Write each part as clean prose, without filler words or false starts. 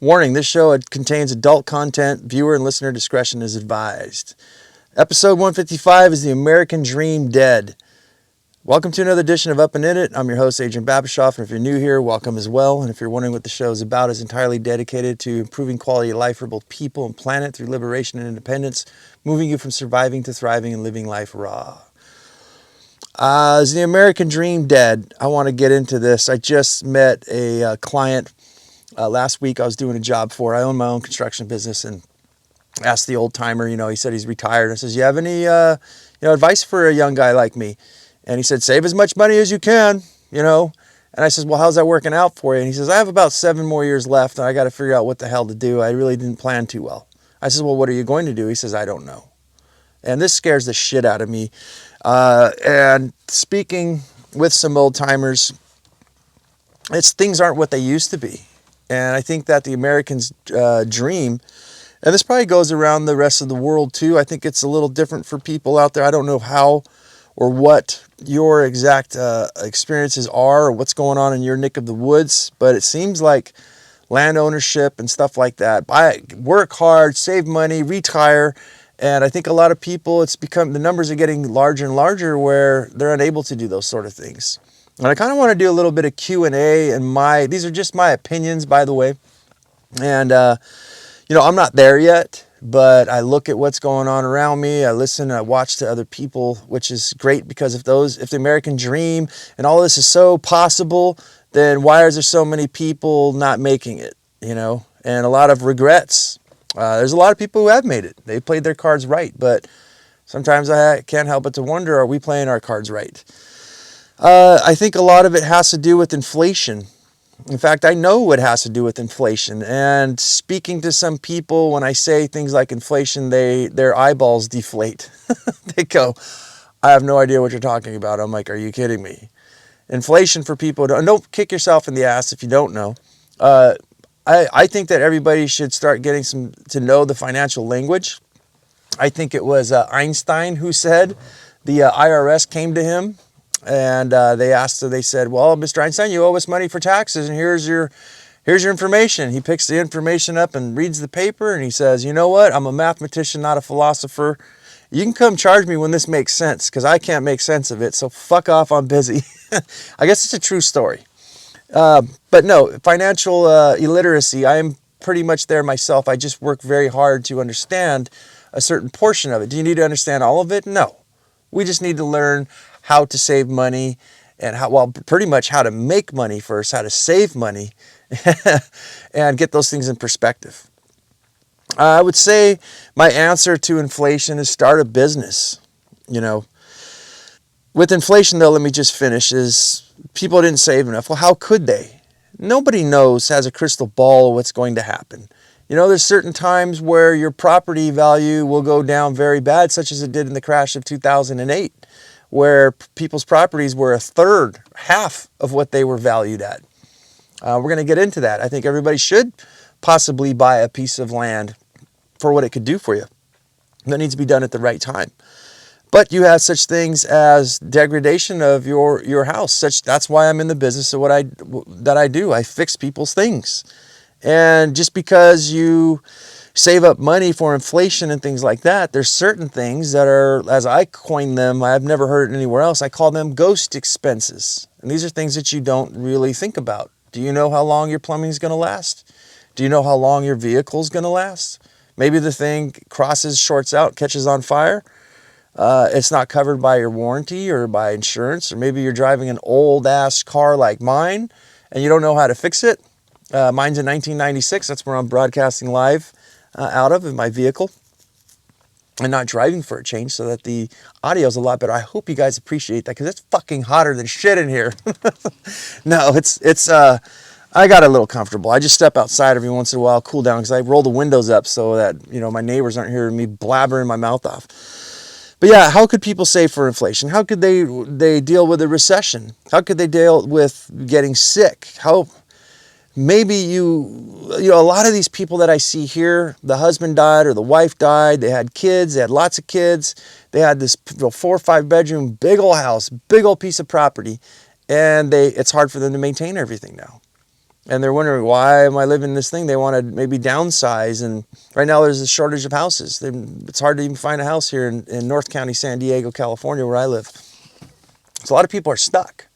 Warning, this show contains adult content. Viewer and listener discretion is advised. Episode 155 is The American Dream Dead. Welcome to another edition of Up and In It. I'm your host, Adrian Babashoff, and if you're new here, welcome as well. And if you're wondering what the show is about, it's entirely dedicated to improving quality of life for both people and planet through liberation and independence, moving you from surviving to thriving and living life raw. Is The American Dream Dead? I want to get into this. I just met a client last week. I was doing a job for. I own my own construction business, and asked the old timer. He said he's retired. I says, "You have any advice for a young guy like me?" And he said, "Save as much money as you can." And I says, "Well, how's that working out for you?" And he says, "I have about 7 more years left, and I got to figure out what the hell to do. I really didn't plan too well." I says, "Well, what are you going to do?" He says, "I don't know." And this scares the shit out of me. And speaking with some old timers, things aren't what they used to be. And I think that the American's dream, and this probably goes around the rest of the world too. I think it's a little different for people out there. I don't know how or what your exact experiences are or what's going on in your neck of the woods, but it seems like land ownership and stuff like that. Work hard, save money, retire. And I think a lot of people, the numbers are getting larger and larger where they're unable to do those sort of things. And I kind of want to do a little bit of Q&A, and these are just my opinions, by the way. And, I'm not there yet, but I look at what's going on around me. I listen, I watch to other people, which is great, because if the American dream and all this is so possible, then why is there so many people not making it, and a lot of regrets. There's a lot of people who have made it. They played their cards right, but sometimes I can't help but to wonder, are we playing our cards right? I think a lot of it has to do with inflation. In fact, I know it has to do with inflation. And speaking to some people, when I say things like inflation, their eyeballs deflate. They go, "I have no idea what you're talking about." I'm like, "Are you kidding me?" Inflation, for people, don't kick yourself in the ass if you don't know. I think that everybody should start getting to know the financial language. I think it was Einstein who said the IRS came to him. And they said, "Well, Mr. Einstein, you owe us money for taxes, and here's your information." He picks the information up and reads the paper, and he says, "You know what? I'm a mathematician, not a philosopher. You can come charge me when this makes sense, because I can't make sense of it, so fuck off, I'm busy." I guess it's a true story. But no, financial illiteracy, I am pretty much there myself. I just work very hard to understand a certain portion of it. Do you need to understand all of it? No. We just need to learn how to save money, and pretty much how to make money first, how to save money, and get those things in perspective. I would say my answer to inflation is start a business. With inflation, though, let me just finish, is people didn't save enough. Well, how could they? Nobody has a crystal ball of what's going to happen. There's certain times where your property value will go down very bad, such as it did in the crash of 2008. Where people's properties were half of what they were valued at. We're going to get into that. I think everybody should possibly buy a piece of land for what it could do for you. That needs to be done at the right time. But you have such things as degradation of your house. That's why I'm in the business of that I do. I fix people's things. And just because you save up money for inflation and things like that, there's certain things that are, as I coin them, I've never heard it anywhere else, I call them ghost expenses. And these are things that you don't really think about. Do you know how long your plumbing is going to last? Do you know how long your vehicle is going to last? Maybe the thing shorts out, catches on fire. It's not covered by your warranty or by insurance. Or maybe you're driving an old ass car like mine and you don't know how to fix it. Mine's in 1996. That's where I'm broadcasting live out of in my vehicle, and not driving for a change, so that the audio is a lot better. I hope you guys appreciate that, because it's fucking hotter than shit in here. No, I got a little comfortable. I just step outside every once in a while, cool down, because I roll the windows up so that my neighbors aren't hearing me blabbering my mouth off. But yeah, how could people save for inflation? How could they deal with a recession? How could they deal with getting sick? Maybe a lot of these people that I see here, the husband died or the wife died, they had kids, they had lots of kids, they had this 4 or 5 bedroom, big old house, big old piece of property, and it's hard for them to maintain everything now. And they're wondering, why am I living this thing? They want to maybe downsize. And right now there's a shortage of houses. It's hard to even find a house here in North County, San Diego, California, where I live. So a lot of people are stuck.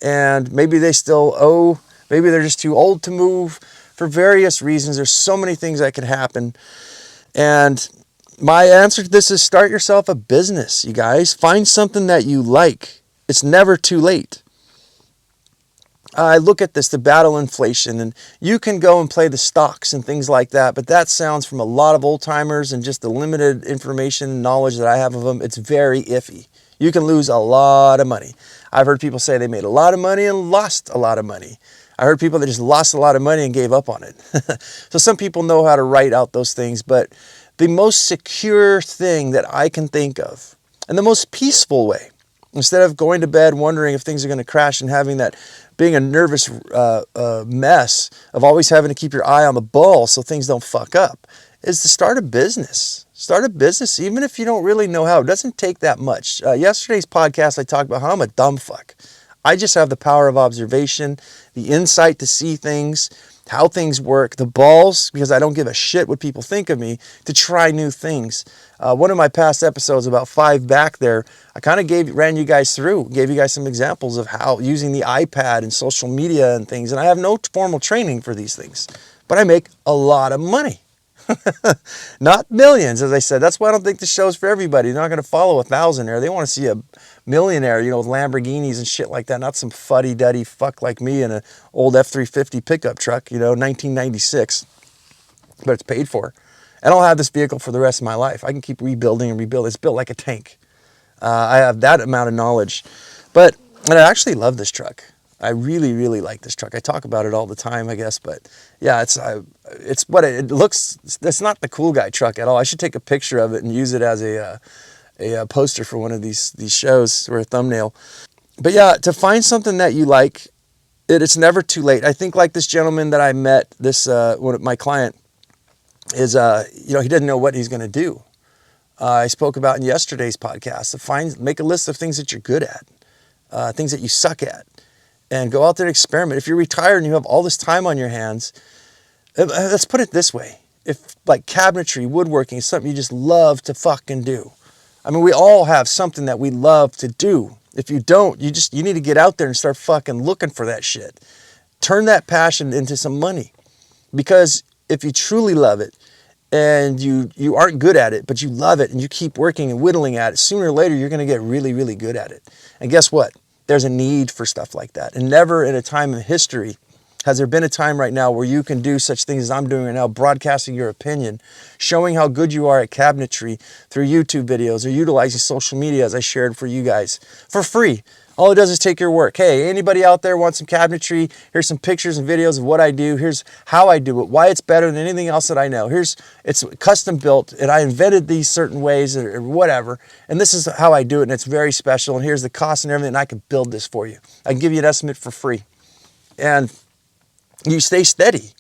And maybe they still owe, maybe they're just too old to move for various reasons. There's so many things that could happen. And my answer to this is start yourself a business, you guys. Find something that you like. It's never too late. I look at this, the battle inflation, and you can go and play the stocks and things like that, but that sounds, from a lot of old timers and just the limited information and knowledge that I have of them, it's very iffy. You can lose a lot of money. I've heard people say they made a lot of money and lost a lot of money. I heard people that just lost a lot of money and gave up on it. So some people know how to write out those things, but the most secure thing that I can think of, and the most peaceful way, instead of going to bed wondering if things are going to crash and having that, being a nervous mess of always having to keep your eye on the ball so things don't fuck up, is to start a business. Start a business, even if you don't really know how. It doesn't take that much. Yesterday's podcast, I talked about how I'm a dumb fuck. I just have the power of observation, the insight to see things, how things work, the balls, because I don't give a shit what people think of me, to try new things. One of my past episodes, about 5 back there, I kind of ran you guys through, gave you guys some examples of how using the iPad and social media and things. And I have no formal training for these things, but I make a lot of money. Not millions, as I said. That's why I don't think the show's for everybody. They're not going to follow a thousandaire. They want to see a millionaire, with Lamborghinis and shit like that, not some fuddy-duddy fuck like me in an old F-350 pickup truck, 1996, but it's paid for. And I'll have this vehicle for the rest of my life. I can keep rebuilding and rebuilding. It's built like a tank. I have that amount of knowledge. And I actually love this truck. I really, really like this truck. I talk about it all the time, I guess, but yeah, it's what it looks. It's not the cool guy truck at all. I should take a picture of it and use it as a poster for one of these shows, or a thumbnail. But yeah, to find something that you like, it's never too late. I think, like this gentleman that I met, one of my client is, he didn't know what he's going to do. I spoke about in yesterday's podcast, make a list of things that you're good at, things that you suck at, and go out there and experiment. If you're retired and you have all this time on your hands, let's put it this way. If like cabinetry, woodworking is something you just love to fucking do. I mean, we all have something that we love to do. If you don't, you need to get out there and start fucking looking for that shit. Turn that passion into some money. Because if you truly love it, and you aren't good at it, but you love it and you keep working and whittling at it, sooner or later you're going to get really, really good at it. And guess what? There's a need for stuff like that. And never in a time in history has there been a time right now where you can do such things as I'm doing right now, broadcasting your opinion, showing how good you are at cabinetry through YouTube videos or utilizing social media, as I shared for you guys, for free. All it does is take your work. Hey, anybody out there want some cabinetry? Here's some pictures and videos of what I do. Here's how I do it, why it's better than anything else that I know. It's custom built, and I invented these certain ways or whatever, and this is how I do it, and it's very special, and here's the cost and everything, and I can build this for you. I can give you an estimate for free. And you stay steady.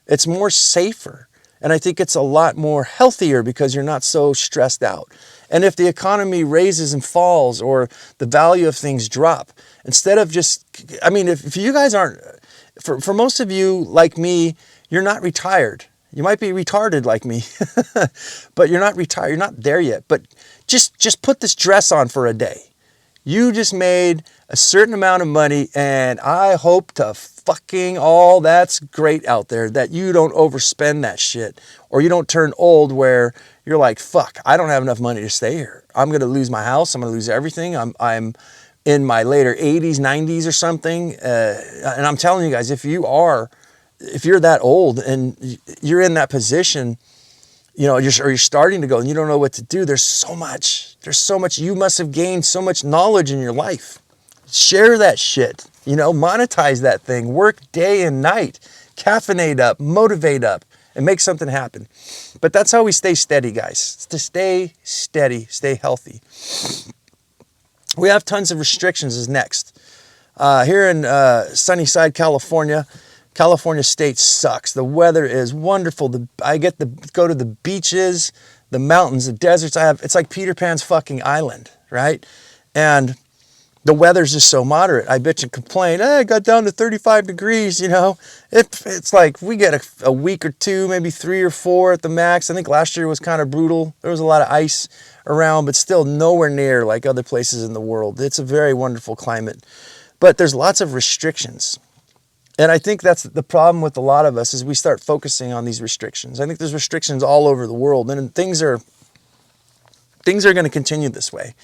It's more safer. And I think it's a lot more healthier because you're not so stressed out. And if the economy raises and falls or the value of things drop, instead of if you guys aren't, for most of you like me, you're not retired. You might be retarded like me, but you're not retired. You're not there yet. But just put this dress on for a day. You just made a certain amount of money, and I hope to fucking all that's great out there that you don't overspend that shit, or you don't turn old where you're like, fuck, I don't have enough money to stay here. I'm going to lose my house. I'm going to lose everything. I'm in my later 80s, 90s or something. And I'm telling you guys, if you're that old and you're in that position, you're starting to go and you don't know what to do. There's so much. You must have gained so much knowledge in your life. Share that shit, monetize that thing, work day and night, caffeinate up, motivate up, and make something happen. But that's how we stay steady, guys. It's to stay steady, stay healthy. We have tons of restrictions is next. Here in Sunnyside, California State sucks. The weather is wonderful. I get to go to the beaches, the mountains, the deserts. It's like Peter Pan's fucking island, right? And The weather's just so moderate. I bitch and complain, it got down to 35 degrees, It's like we get a week or two, maybe 3 or 4 at the max. I think last year was kind of brutal. There was a lot of ice around, but still nowhere near like other places in the world. It's a very wonderful climate. But there's lots of restrictions. And I think that's the problem with a lot of us is we start focusing on these restrictions. I think there's restrictions all over the world, and things are going to continue this way.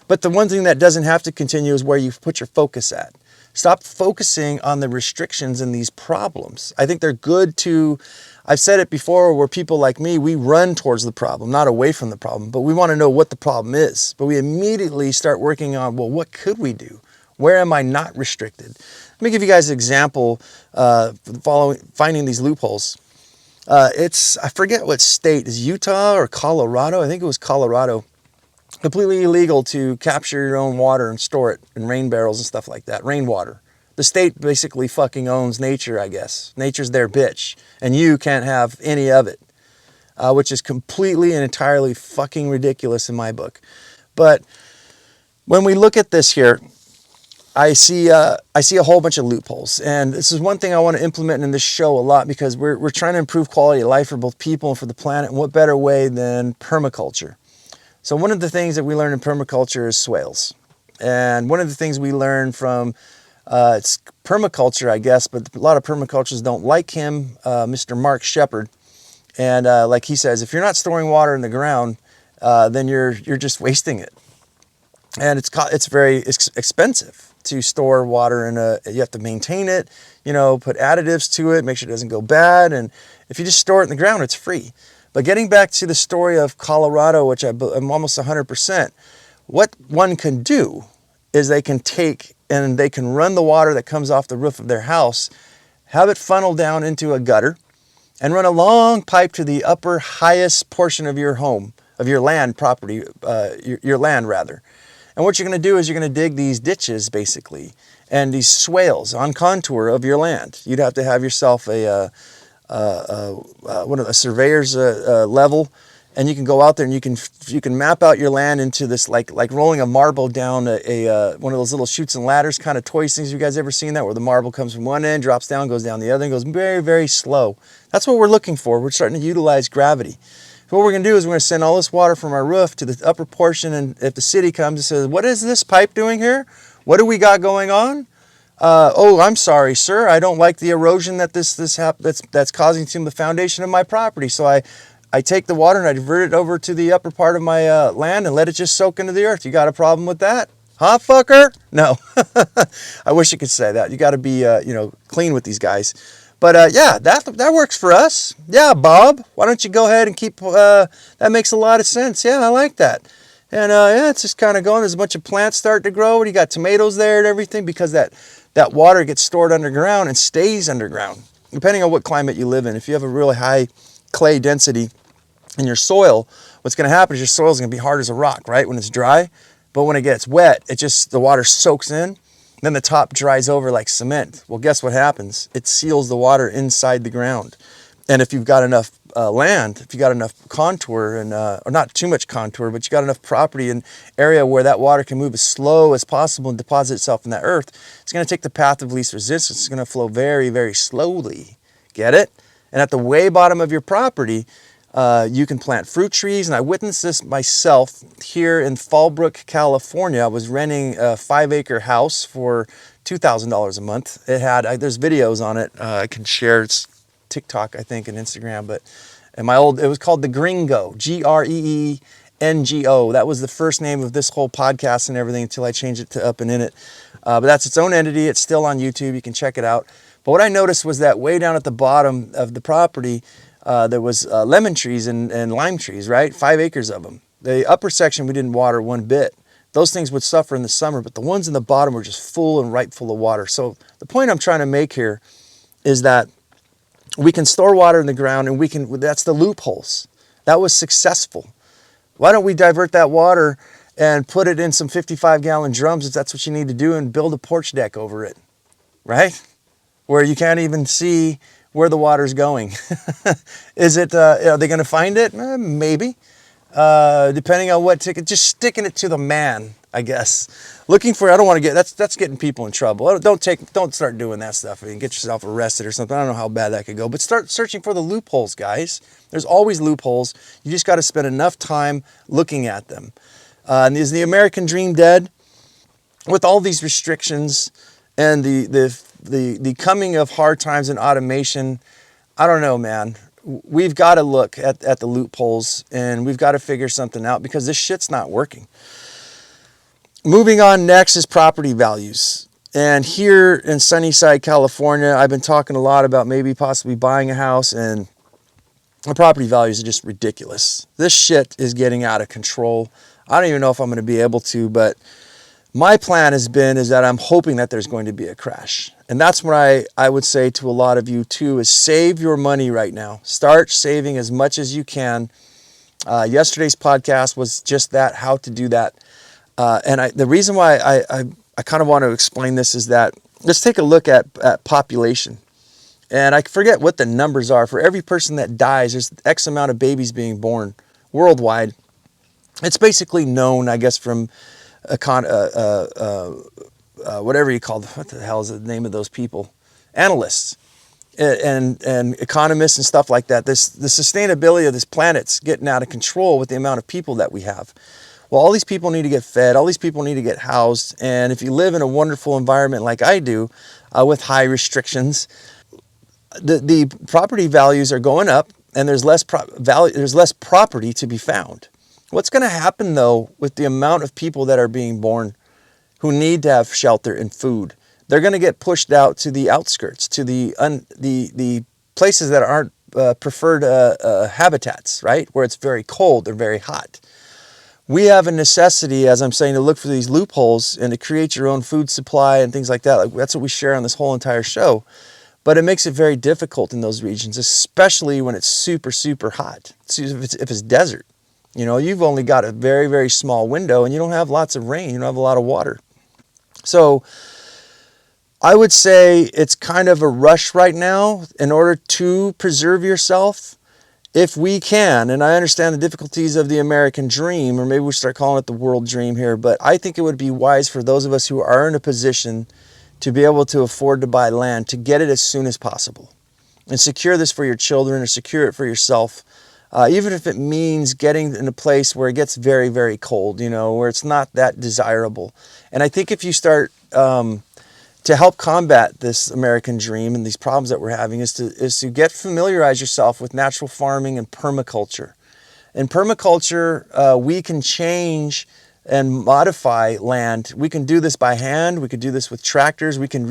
But the one thing that doesn't have to continue is where you put your focus at. Stop focusing on the restrictions and these problems. I think they're good to, I've said it before, where people like me, we run towards the problem, not away from the problem, but we want to know what the problem is. But we immediately start working on, well, what could we do? Where am I not restricted? Let me give you guys an example, finding these loopholes. I forget what state, is Utah or Colorado? I think it was Colorado. Completely illegal to capture your own water and store it in rain barrels and stuff like that. Rainwater. The state basically fucking owns nature, I guess. Nature's their bitch. And you can't have any of it. Which is completely and entirely fucking ridiculous in my book. But when we look at this here, I see a whole bunch of loopholes. And this is one thing I want to implement in this show a lot, because we're trying to improve quality of life for both people and for the planet. And what better way than permaculture? So one of the things that we learn in permaculture is swales. And one of the things we learn from, it's permaculture, I guess, but a lot of permaculturists don't like him, Mr. Mark Shepard. And like he says, if you're not storing water in the ground, then you're just wasting it. And it's very expensive to store water you have to maintain it, put additives to it, make sure it doesn't go bad. And if you just store it in the ground, it's free. But getting back to the story of Colorado, which I'm almost 100%, what one can do is they can take and they can run the water that comes off the roof of their house, have it funnel down into a gutter, and run a long pipe to the upper highest portion of your home, of your land property, your land rather. And what you're going to do is you're going to dig these ditches basically, and these swales on contour of your land. You'd have to have yourself a surveyor's level, and you can go out there and you can map out your land into this like rolling a marble down one of those little chutes and ladders kind of toy things. You guys ever seen that, where the marble comes from one end, drops down, goes down the other, and goes very, very slow? That's what we're looking for. We're starting to utilize gravity. So what we're going to do is we're going to send all this water from our roof to the upper portion, and if the city comes and says, "What is this pipe doing here? What do we got going on?" I'm sorry, sir. I don't like the erosion that's causing to the foundation of my property. So I take the water and I divert it over to the upper part of my land and let it just soak into the earth. You got a problem with that? Huh, fucker? No. I wish I could say that. You got to be, clean with these guys. But yeah, that works for us. Yeah, Bob, why don't you go ahead and keep, that makes a lot of sense. Yeah, I like that. And yeah, it's just kind of going. There's a bunch of plants starting to grow. You got tomatoes there and everything, because that water gets stored underground and stays underground, depending on what climate you live in. If you have a really high clay density in your soil, what's going to happen is your soil is going to be hard as a rock, right, when it's dry. But when it gets wet, the water soaks in. Then the top dries over like cement. Well, guess what happens? It seals the water inside the ground. And if you've got enough land, if you got enough contour, and or not too much contour, but you got enough property and area where that water can move as slow as possible and deposit itself in that earth, it's going to take the path of least resistance. It's going to flow very, very slowly. Get it? And at the way bottom of your property, you can plant fruit trees. And I witnessed this myself here in Fallbrook, California. I was renting a 5-acre house for $2,000 a month. There's videos on it. I can share. It's TikTok, I think, and Instagram. But it was called The Gringo, Greengo. That was the first name of this whole podcast and everything until I changed it to Up and In It. But that's its own entity. It's still on YouTube. You can check it out. But what I noticed was that way down at the bottom of the property, there was lemon trees and lime trees, right? 5 acres of them. The upper section we didn't water one bit. Those things would suffer in the summer, but the ones in the bottom were just full and right full of water. So the point I'm trying to make here is that we can store water in the ground, and that's the loopholes. That was successful. Why don't we divert that water and put it in some 55-gallon drums, if that's what you need to do, and build a porch deck over it, right? Where you can't even see where the water's going. Are they going to find it? Maybe. depending on what ticket, just sticking it to the man, I guess. Looking for, I don't want to get, that's getting people in trouble. Don't start doing that stuff and get yourself arrested or something. I don't know how bad that could go, but start searching for the loopholes, guys. There's always loopholes. You just got to spend enough time looking at them. And is the American dream dead? With all these restrictions and the coming of hard times and automation, I don't know, man. We've got to look at the loopholes, and we've got to figure something out because this shit's not working. Moving on, next is property values. And here in Sunnyside, California, I've been talking a lot about maybe possibly buying a house, and the property values are just ridiculous. This shit is getting out of control. I don't even know if I'm going to be able to, but my plan is that I'm hoping that there's going to be a crash. And that's what I would say to a lot of you too, is save your money right now. Start saving as much as you can. Yesterday's podcast was just that, how to do that. And the reason why I kind of want to explain this is that let's take a look at population. And I forget what the numbers are. For every person that dies, there's X amount of babies being born worldwide. It's basically known, I guess, from whatever you call them, what the hell is the name of those people? Analysts and economists and stuff like that. The sustainability of this planet's getting out of control with the amount of people that we have. Well, all these people need to get fed. All these people need to get housed. And if you live in a wonderful environment like I do, with high restrictions, the property values are going up, and there's less property to be found. What's going to happen, though, with the amount of people that are being born who need to have shelter and food? They're going to get pushed out to the outskirts, to the places that aren't preferred habitats, right? Where it's very cold or very hot. We have a necessity, as I'm saying, to look for these loopholes and to create your own food supply and things like that. Like, that's what we share on this whole entire show. But it makes it very difficult in those regions, especially when it's super, super hot. If it's desert. You know, you've only got a very, very small window, and you don't have lots of rain. You don't have a lot of water. So I would say it's kind of a rush right now in order to preserve yourself. If we can, and I understand the difficulties of the American dream, or maybe we start calling it the world dream here, but I think it would be wise for those of us who are in a position to be able to afford to buy land, to get it as soon as possible and secure this for your children or secure it for yourself. Even if it means getting in a place where it gets very, very cold, you know, where it's not that desirable. And I think if you start to help combat this American dream and these problems that we're having is to familiarize yourself with natural farming and permaculture. In permaculture, we can change and modify land. We can do this by hand. We can do this with tractors. We can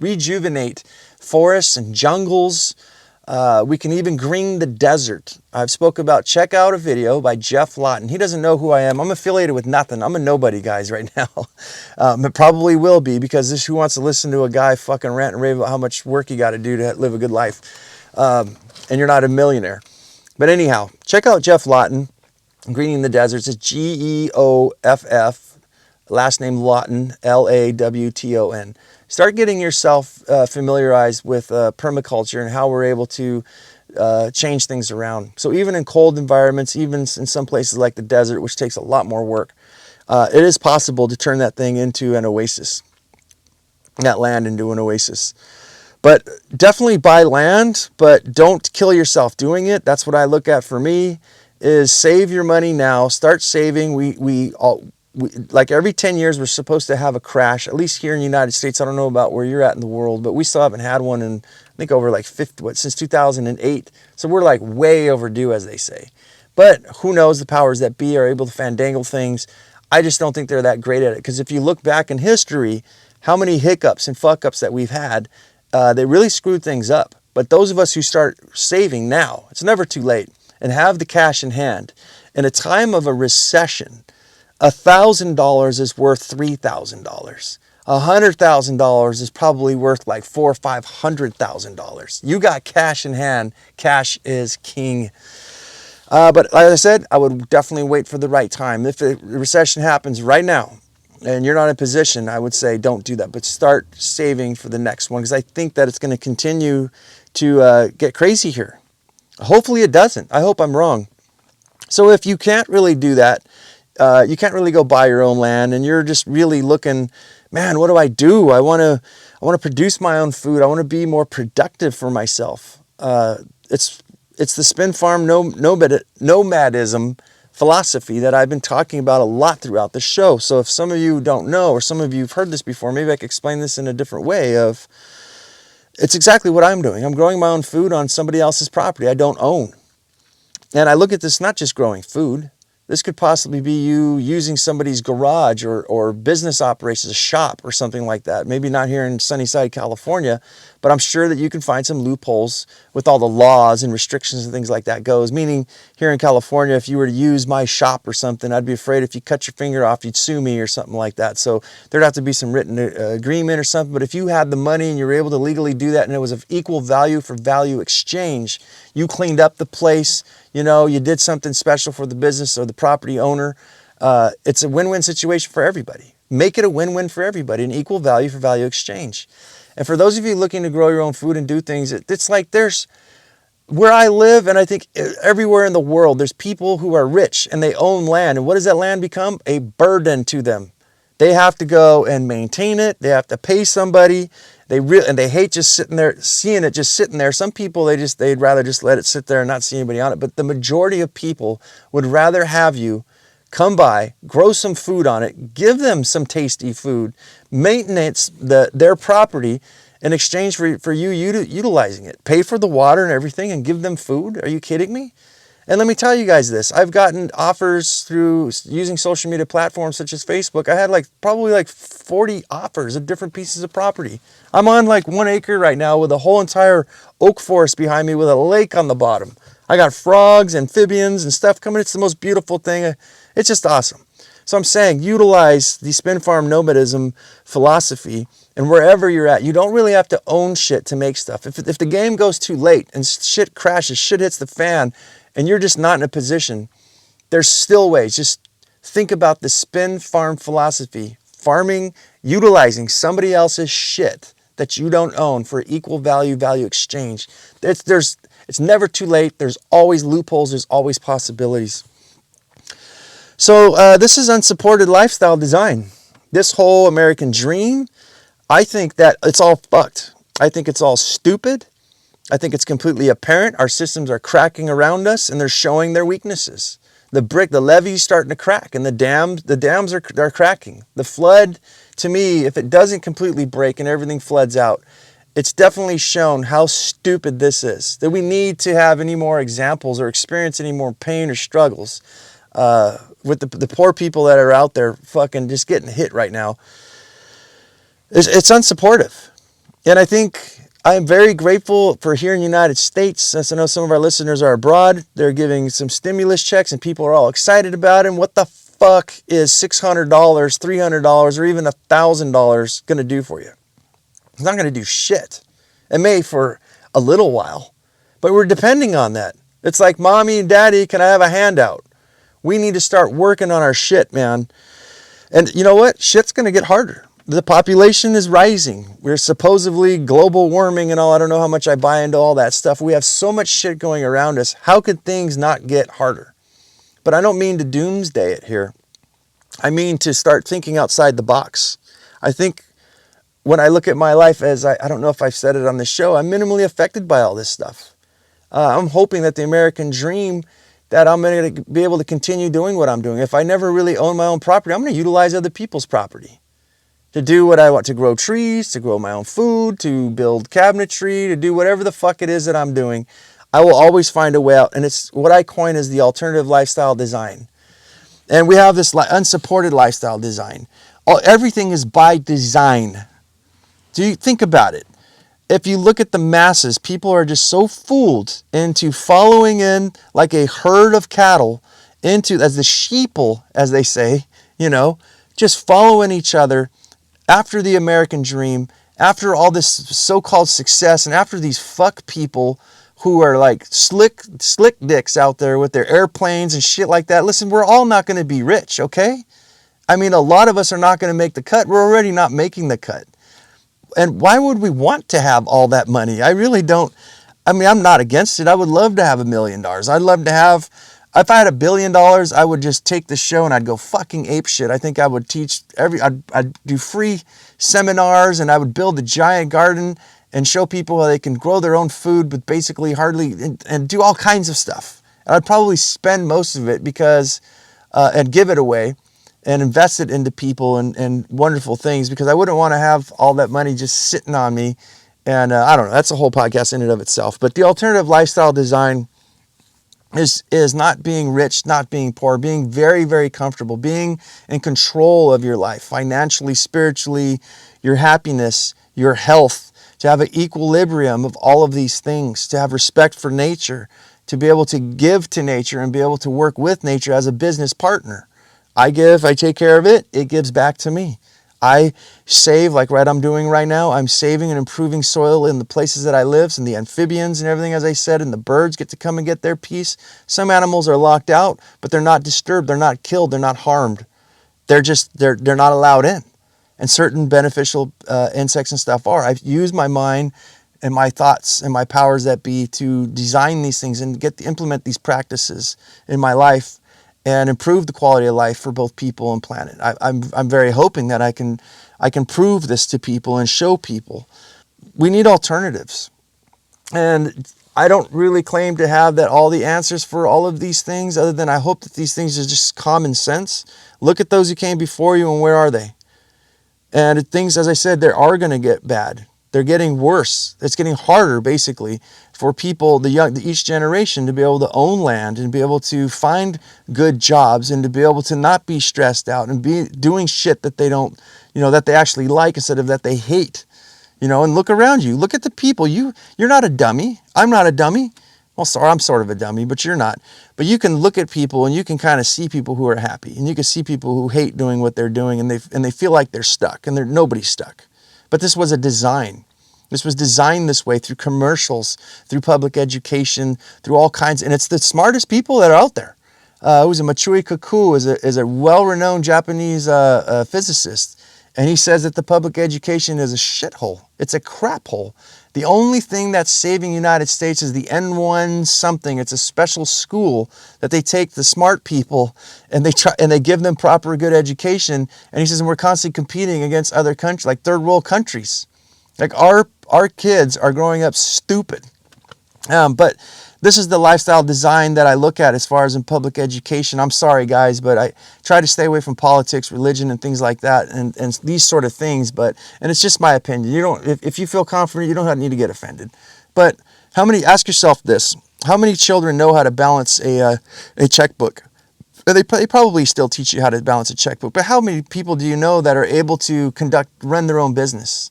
rejuvenate forests and jungles. We can even green the desert. I've spoke about, check out a video by Jeff Lawton. He doesn't know who I am. I'm affiliated with nothing. I'm a nobody, guys, right now. It probably will be, because who wants to listen to a guy fucking rant and rave about how much work you got to do to live a good life? And you're not a millionaire. But anyhow, check out Jeff Lawton, Greening the Deserts. It's Geoff, last name Lawton, Lawton. Start getting yourself familiarized with permaculture and how we're able to change things around. So even in cold environments, even in some places like the desert, which takes a lot more work, it is possible to turn that thing into an oasis, that land into an oasis. But definitely buy land, but don't kill yourself doing it. That's what I look at for me, is save your money now. Start saving. We like every 10 years, we're supposed to have a crash, at least here in the United States. I don't know about where you're at in the world, but we still haven't had one in, I think, over like since 2008. So we're like way overdue, as they say. But who knows, the powers that be are able to fandangle things. I just don't think they're that great at it. Because if you look back in history, how many hiccups and fuck-ups that we've had, they really screwed things up. But those of us who start saving now, it's never too late, and have the cash in hand, in a time of a recession, $1,000 is worth $3,000. $100,000 is probably worth like $400,000 or $500,000. You got cash in hand. Cash is king. But like I said, I would definitely wait for the right time. If the recession happens right now and you're not in a position, I would say don't do that. But start saving for the next one, because I think that it's going to continue to get crazy here. Hopefully it doesn't. I hope I'm wrong. So if you can't really do that, you can't really go buy your own land, and you're just really looking, man, what do I do? I want to produce my own food. I want to be more productive for myself. It's the spin farm nomadism philosophy that I've been talking about a lot throughout the show. So if some of you don't know, or some of you have heard this before, maybe I could explain this in a different way. It's exactly what I'm doing. I'm growing my own food on somebody else's property I don't own. And I look at this not just growing food. This could possibly be you using somebody's garage or business operations, a shop or something like that. Maybe not here in Sunnyside, California, but I'm sure that you can find some loopholes with all the laws and restrictions and things like that goes. Meaning here in California, if you were to use my shop or something, I'd be afraid if you cut your finger off, you'd sue me or something like that. So there'd have to be some written agreement or something. But if you had the money and you were able to legally do that and it was of equal value for value exchange, you cleaned up the place, you did something special for the business or the property owner. It's a win-win situation for everybody. Make it a win-win for everybody, an equal value for value exchange. And for those of you looking to grow your own food and do things, it's like there's where I live, and I think everywhere in the world, there's people who are rich and they own land. And what does that land become? A burden to them. They have to go and maintain it. They have to pay somebody. And they hate just sitting there, seeing it just sitting there. Some people, they'd rather just let it sit there and not see anybody on it. But the majority of people would rather have you come by, grow some food on it, give them some tasty food, maintenance their property in exchange for you utilizing it. Pay for the water and everything and give them food. Are you kidding me? And let me tell you guys this. I've gotten offers through using social media platforms such as Facebook. I had probably 40 offers of different pieces of property. I'm on 1 acre right now with a whole entire oak forest behind me with a lake on the bottom. I got frogs, amphibians, and stuff coming. It's the most beautiful thing. It's just awesome. So I'm saying utilize the spin farm nomadism philosophy, and wherever you're at, you don't really have to own shit to make stuff. If the game goes too late and shit crashes, shit hits the fan, and you're just not in a position, there's still ways. Just think about the spin farm philosophy. Farming, utilizing somebody else's shit that you don't own for equal value exchange. It's never too late. There's always loopholes. There's always possibilities. So this is unsupported lifestyle design. This whole American dream, I think that it's all fucked. I think it's all stupid. I think it's completely apparent. Our systems are cracking around us and they're showing their weaknesses. The levee's starting to crack, and the dams are cracking. The flood, to me, if it doesn't completely break and everything floods out, it's definitely shown how stupid this is. That we need to have any more examples or experience any more pain or struggles with the poor people that are out there fucking just getting hit right now. It's unsupportive. And I think I'm very grateful for here in the United States, since I know some of our listeners are abroad. They're giving some stimulus checks and people are all excited about it. And what the fuck is $600, $300, or even $1,000 going to do for you? It's not going to do shit. It may for a little while, but we're depending on that. It's like, mommy and daddy, can I have a handout? We need to start working on our shit, man. And you know what? Shit's going to get harder. The population is rising. We're supposedly global warming and all. I don't know how much I buy into all that stuff. We have so much shit going around us. How could things not get harder? But I don't mean to doomsday it here. I mean to start thinking outside the box. I think when I look at my life, as I don't know if I've said it on this show, I'm minimally affected by all this stuff. I'm hoping that the American dream, that I'm going to be able to continue doing what I'm doing. If I never really own my own property, I'm going to utilize other people's property to do what I want, to grow trees, to grow my own food, to build cabinetry, to do whatever the fuck it is that I'm doing. I will always find a way out. And it's what I coin as the alternative lifestyle design. And we have this unsupported lifestyle design. Everything is by design. Do you think about it? If you look at the masses, people are just so fooled into following in like a herd of cattle into, as the sheeple, as they say, just following each other after the American dream, after all this so-called success, and after these fuck people who are like slick dicks out there with their airplanes and shit like that. Listen, we're all not going to be rich, okay? I mean, a lot of us are not going to make the cut. We're already not making the cut. And why would we want to have all that money? I really don't. I mean, I'm not against it. I would love to have $1 million. I'd love to have If I had $1 billion, I would just take the show and I'd go fucking ape shit. I think I would teach I'd do free seminars, and I would build a giant garden and show people how they can grow their own food with basically hardly, and do all kinds of stuff. And I'd probably spend most of it and give it away and invest it into people and wonderful things, because I wouldn't want to have all that money just sitting on me. And I don't know, that's a whole podcast in and of itself. But the alternative lifestyle design is not being rich, not being poor, being very, very comfortable, being in control of your life, financially, spiritually, your happiness, your health, to have an equilibrium of all of these things, to have respect for nature, to be able to give to nature and be able to work with nature as a business partner. I give, I take care of it, it gives back to me. I save, like I'm doing right now. I'm saving and improving soil in the places that I live, and the amphibians and everything, as I said, and the birds get to come and get their piece. Some animals are locked out, but they're not disturbed, they're not killed, they're not harmed. They're not allowed in. And certain beneficial insects and stuff are. I've used my mind and my thoughts and my powers that be to design these things and implement these practices in my life and improve the quality of life for both people and planet. I'm very hoping that I can prove this to people and show people. We need alternatives. And I don't really claim to have all the answers for all of these things, other than I hope that these things are just common sense. Look at those who came before you, and where are they? And things, as I said, they are going to get bad. They're getting worse. It's getting harder, basically, for people, each generation, to be able to own land and be able to find good jobs and to be able to not be stressed out and be doing shit that they don't, that they actually like instead of that they hate. And look around you. Look at the people. You're not a dummy. I'm not a dummy. Well, sorry, I'm sort of a dummy, but you're not. But you can look at people and you can kind of see people who are happy, and you can see people who hate doing what they're doing, and they feel like they're stuck, and nobody's stuck. But this was a design. This was designed this way through commercials, through public education, through all kinds. And it's the smartest people that are out there. Who's a Matsui Kaku is a well-renowned Japanese physicist. And he says that the public education is a shithole. It's a crap hole. The only thing that's saving the United States is the N1 something. It's a special school that they take the smart people and they give them proper good education. And he says, and we're constantly competing against other countries, like third world countries. Like our kids are growing up stupid. But this is the lifestyle design that I look at as far as in public education. I'm sorry, guys, but I try to stay away from politics, religion, and things like that, and these sort of things. And it's just my opinion. If you feel confident, you don't need to get offended. But ask yourself this: how many children know how to balance a checkbook? They probably still teach you how to balance a checkbook. But how many people do you know that are able to run their own business?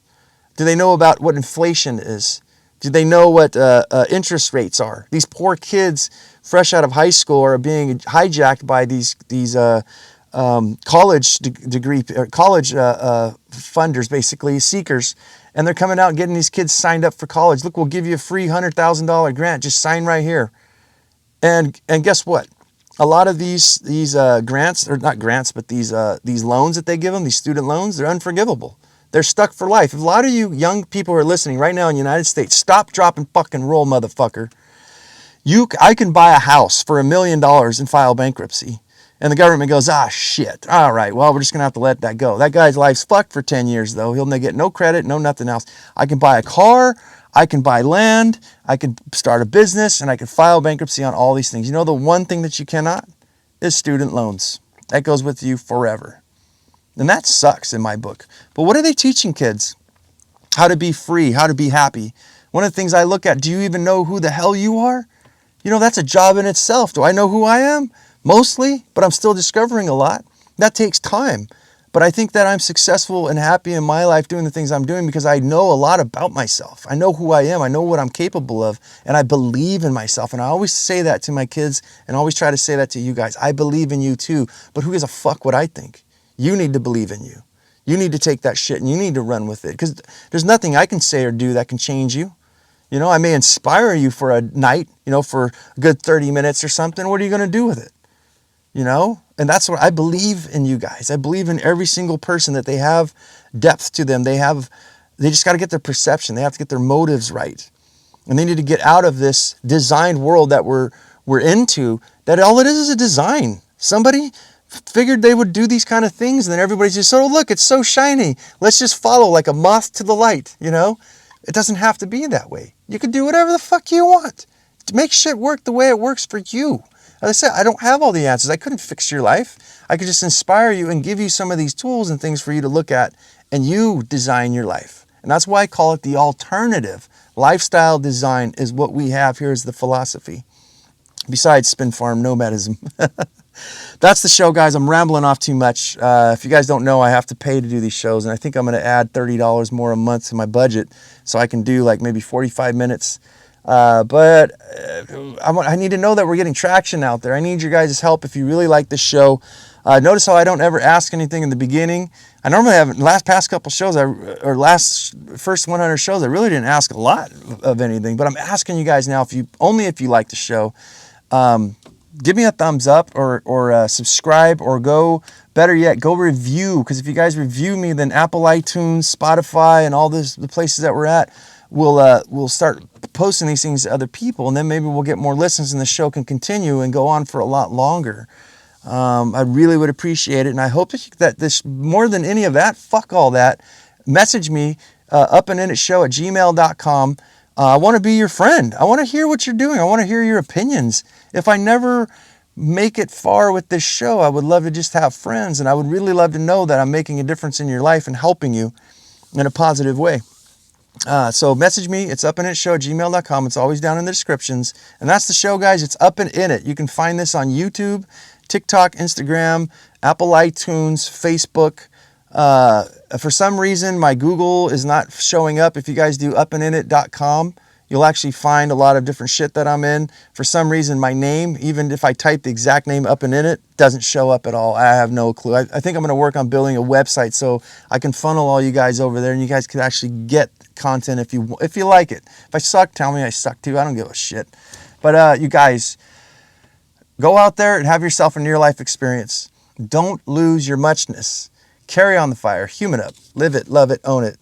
Do they know about what inflation is? Do they know what interest rates are? These poor kids, fresh out of high school, are being hijacked by these college funders, basically seekers, and they're coming out and getting these kids signed up for college. Look, we'll give you a free $100,000 grant. Just sign right here. And guess what? A lot of these grants, or not grants, but these loans that they give them, these student loans, they're unforgivable. They're stuck for life. If a lot of you young people who are listening right now in the United States, stop, drop, and fucking roll, motherfucker. I can buy a house for $1 million and file bankruptcy. And the government goes, shit. All right, well, we're just going to have to let that go. That guy's life's fucked for 10 years, though. He'll get no credit, no nothing else. I can buy a car, I can buy land, I can start a business, and I can file bankruptcy on all these things. You know the one thing that you cannot is student loans. That goes with you forever. And that sucks in my book. But what are they teaching kids? How to be free, how to be happy. One of the things I look at, do you even know who the hell you are? That's a job in itself. Do I know who I am? Mostly, but I'm still discovering a lot. That takes time. But I think that I'm successful and happy in my life doing the things I'm doing because I know a lot about myself. I know who I am. I know what I'm capable of. And I believe in myself. And I always say that to my kids and I always try to say that to you guys. I believe in you too. But who gives a fuck what I think? You need to believe in you. You need to take that shit and you need to run with it. Because there's nothing I can say or do that can change you. I may inspire you for a night, for a good 30 minutes or something. What are you going to do with it? And that's what I believe in you guys. I believe in every single person that they have depth to them. They just got to get their perception. They have to get their motives right. And they need to get out of this designed world that we're we're into, that all it is a design. Somebody figured they would do these kind of things, and then everybody's just, oh, look, it's so shiny. Let's just follow like a moth to the light, you know? It doesn't have to be that way. You can do whatever the fuck you want to make shit work the way it works for you. As I said, I don't have all the answers. I couldn't fix your life. I could just inspire you and give you some of these tools and things for you to look at, and you design your life. And that's why I call it the alternative. Lifestyle design is what we have here as the philosophy. Besides spin farm nomadism. That's the show, guys. I'm rambling off too much. If you guys don't know, I have to pay to do these shows, and I think I'm going to add $30 more a month to my budget so I can do like maybe 45 minutes. But I need to know that we're getting traction out there. I need your guys' help if you really like this show. Notice how I don't ever ask anything in the beginning. I normally have, past couple shows, first 100 shows, I really didn't ask a lot of anything, but I'm asking you guys now, if you like the show, give me a thumbs up or subscribe, or better yet, go review. Because if you guys review me, then Apple, iTunes, Spotify, and all the places that we're at, we'll start posting these things to other people, and then maybe we'll get more listens, and the show can continue and go on for a lot longer. I really would appreciate it, and I hope that this, more than any of that, fuck all that, message me, upandinitshow@gmail.com. I want to be your friend. I want to hear what you're doing. I want to hear your opinions. If I never make it far with this show, I would love to just have friends, and I would really love to know that I'm making a difference in your life and helping you in a positive way. So message me. It's upandinitshow@gmail.com. It's always down in the descriptions. And that's the show, guys. It's Up and In It. You can find this on YouTube, TikTok, Instagram, Apple, iTunes, Facebook. For some reason, my Google is not showing up. If you guys do upandinit.com, you'll actually find a lot of different shit that I'm in. For some reason, my name, even if I type the exact name Up and In It, doesn't show up at all. I have no clue. I think I'm going to work on building a website so I can funnel all you guys over there, and you guys could actually get content if you like it. If I suck, tell me I suck too. I don't give a shit. But you guys, go out there and have yourself a near-life experience. Don't lose your muchness. Carry on the fire. Human up. Live it, love it, own it.